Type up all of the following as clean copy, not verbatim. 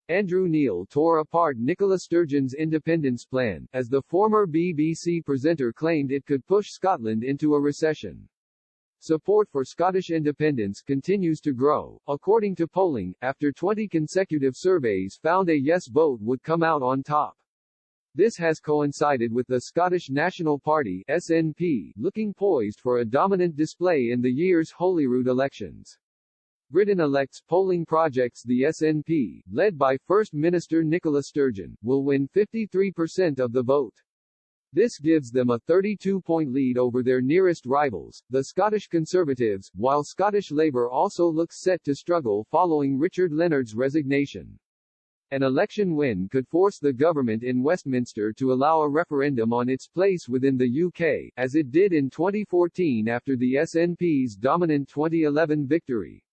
Andrew Neil tore apart Nicola Sturgeon's independence plan, as the former BBC presenter claimed it could push Scotland into a recession. Support for Scottish independence continues to grow, according to polling, after 20 consecutive surveys found a yes vote would come out on top. This has coincided with the Scottish National Party (SNP) looking poised for a dominant display in the year's Holyrood elections. Britain Elects polling projects the SNP, led by First Minister Nicola Sturgeon, will win 53% of the vote. This gives them a 32-point lead over their nearest rivals, the Scottish Conservatives, while Scottish Labour also looks set to struggle following Richard Leonard's resignation. An election win could force the government in Westminster to allow a referendum on its place within the UK, as it did in 2014 after the SNP's dominant 2011 victory.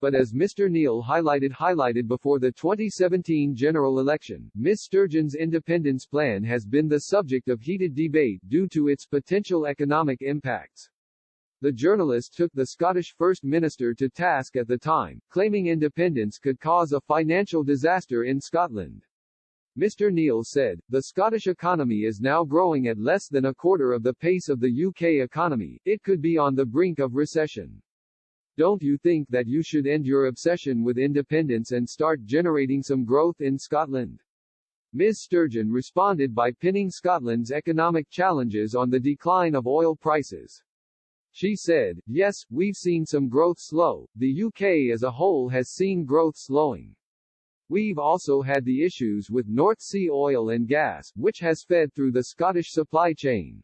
But as Mr. Neil highlighted before the 2017 general election, Ms. Sturgeon's independence plan has been the subject of heated debate due to its potential economic impacts. The journalist took the Scottish First Minister to task at the time, claiming independence could cause a financial disaster in Scotland. Mr. Neil said, "The Scottish economy is now growing at less than a quarter of the pace of the UK economy, it could be on the brink of recession. Don't you think that you should end your obsession with independence and start generating some growth in Scotland?" Ms. Sturgeon responded by pinning Scotland's economic challenges on the decline of oil prices. She said, "Yes, we've seen some growth slow. The UK as a whole has seen growth slowing. We've also had the issues with North Sea oil and gas, which has fed through the Scottish supply chain."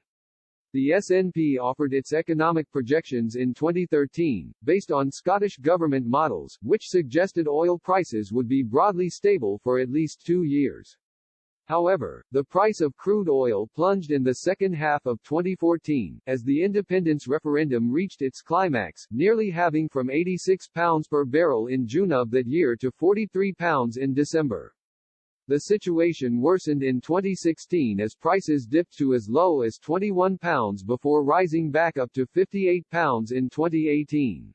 The SNP offered its economic projections in 2013, based on Scottish government models, which suggested oil prices would be broadly stable for at least 2 years. However, the price of crude oil plunged in the second half of 2014, as the independence referendum reached its climax, nearly halving from £86 per barrel in June of that year to £43 in December. The situation worsened in 2016 as prices dipped to as low as £21 before rising back up to £58 in 2018.